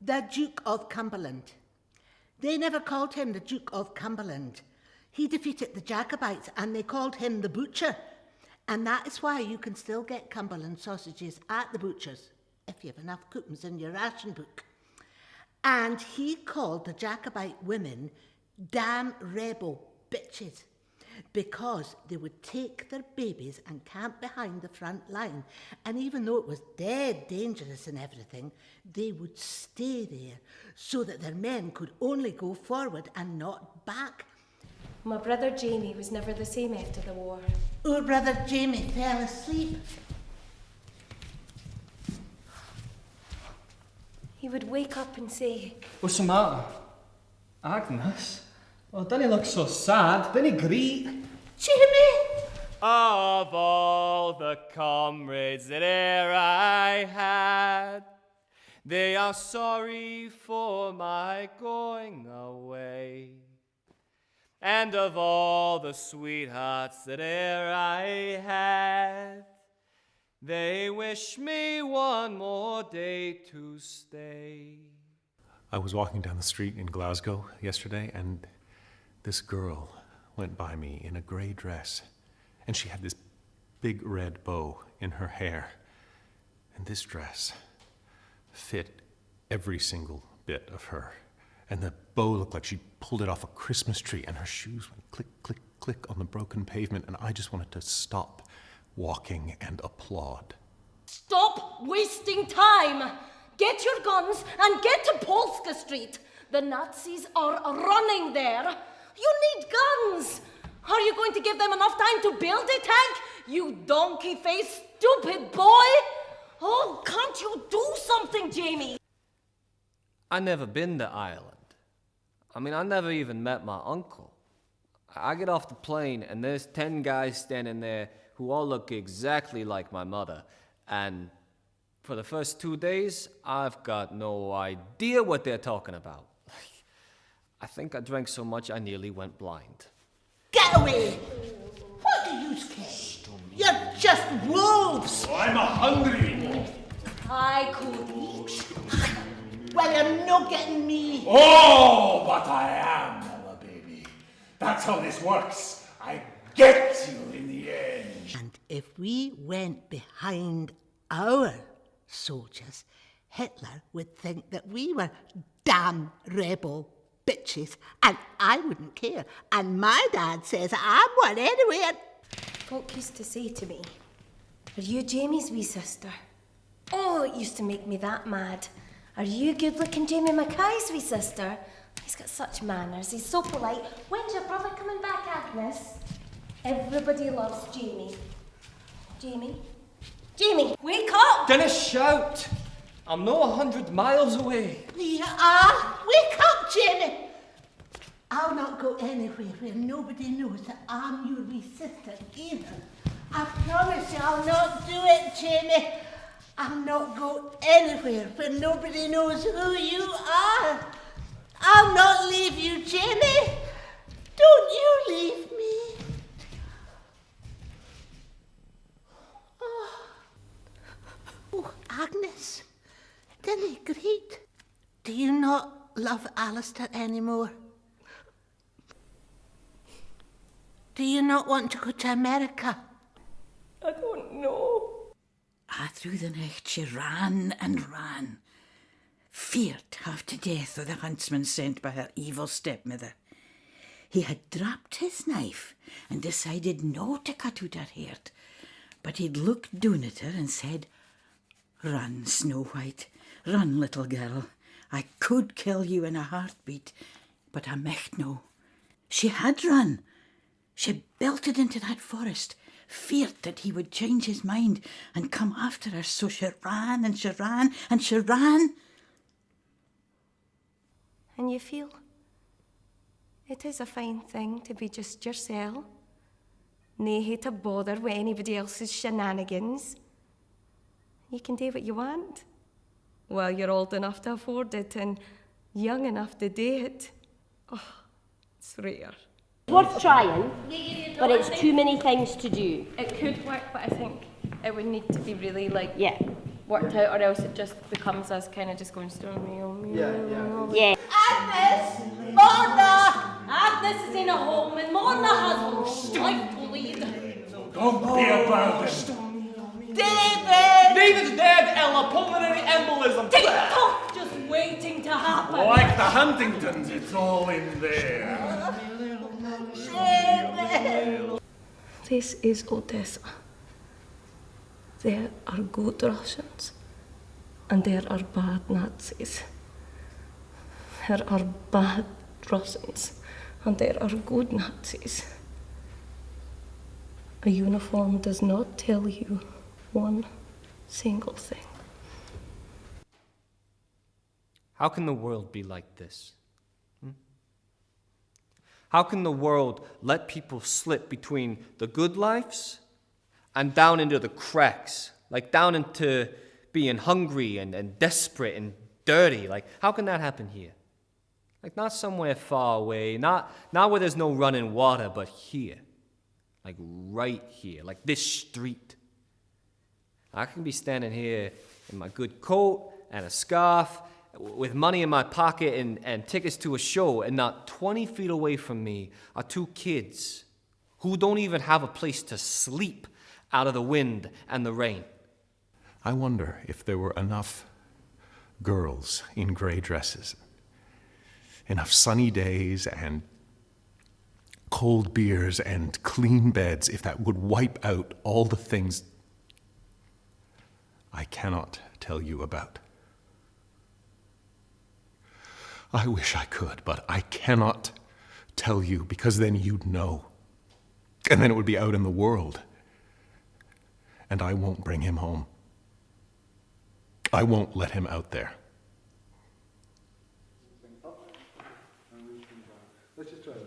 the Duke of Cumberland. They never called him the Duke of Cumberland. He defeated the Jacobites and they called him the Butcher. And that is why you can still get Cumberland sausages at the butcher's, if you have enough coupons in your ration book. And he called the Jacobite women damn rebel bitches because they would take their babies and camp behind the front line. And even though it was dead dangerous and everything, they would stay there so that their men could only go forward and not back. My brother Jamie was never the same after the war. Our brother Jamie fell asleep. He would wake up and say, "What's the matter? Agnes? Oh, didn't look so sad. Didn't greet." Jamie! Of all the comrades that e'er I had, they are sorry for my going away. And of all the sweethearts that e'er I had, they wish me one more day to stay. I was walking down the street in Glasgow yesterday, and this girl went by me in a grey dress, and she had this big red bow in her hair. And this dress fit every single bit of her. And the bow looked like she pulled it off a Christmas tree, and her shoes went click, click, click on the broken pavement, and I just wanted to stop walking and applaud. "Stop wasting time! Get your guns and get to Polska Street. The Nazis are running there. You need guns. Are you going to give them enough time to build a tank? You donkey-faced stupid boy! Oh, can't you do something, Jamie?" I never been to Ireland. I never even met my uncle. I get off the plane and there's 10 guys standing there who all look exactly like my mother. And for the first 2 days, I've got no idea what they're talking about. I think I drank so much I nearly went blind. Get away! What do you care? You're just wolves! Oh, I'm a hungry wolf. I could eat. Well, you're not getting me. Oh, but I am, Ella, baby. That's how this works. I get you in the end. And if we went behind our soldiers, Hitler would think that we were damn rebel bitches, and I wouldn't care. And my dad says I'm one anyway. And Folk used to say to me, "Are you Jamie's wee sister?" Oh, it used to make me that mad. "Are you good-looking Jamie Mackay's wee sister? He's got such manners, he's so polite. When's your brother coming back, Agnes?" Everybody loves Jamie. Jamie? Jamie, wake up! Dinna shout! I'm no 100 miles away. you are. Wake up, Jamie. I'll not go anywhere where nobody knows that I'm your wee sister either. I promise you I'll not do it, Jamie. I'll not go anywhere where nobody knows who you are. I'll not leave you, Jamie. Don't you leave me. Oh, Agnes, didn't greet. Do you not love Alistair anymore? Do you not want to go to America? I don't know. Through the night she ran and ran, feared half to death of the huntsman sent by her evil stepmother. He had dropped his knife and decided not to cut out her heart, but he'd looked down at her and said, "Run, Snow White, run, little girl. I could kill you in a heartbeat, but I micht no." She had run. She belted into that forest, feared that he would change his mind and come after her, so she ran and she ran and she ran. And you feel it is a fine thing to be just yourself. Nae to bother with anybody else's shenanigans. You can do what you want. Well, you're old enough to afford it and young enough to do it. Oh, it's rare. It's worth trying, but it's too many things to do. It could work, but I think it would need to be really Yeah. worked out, or else it just becomes us kind of just going stormy. Yeah. Agnes! Mona! Agnes is in a home and Mona has her strike to lead. Don't be a burden. David's dead, Ella! Pulmonary embolism! TikTok just waiting to happen. Like the Huntingtons, it's all in there. This is Odessa. There are good Russians, and there are bad Nazis. There are bad Russians, and there are good Nazis. A uniform does not tell you one single thing. How can the world be like this? How can the world let people slip between the good lives and down into the cracks? Like down into being hungry and desperate and dirty? Like, how can that happen here? Like, not somewhere far away, not where there's no running water, but here. Like, right here, like this street. I can be standing here in my good coat and a scarf, with money in my pocket and tickets to a show, and not 20 feet away from me are two kids who don't even have a place to sleep out of the wind and the rain. I wonder if there were enough girls in gray dresses, enough sunny days and cold beers and clean beds, if that would wipe out all the things I cannot tell you about. I wish I could, but I cannot tell you, because then you'd know. And then it would be out in the world. And I won't bring him home. I won't let him out there. Let's just try that.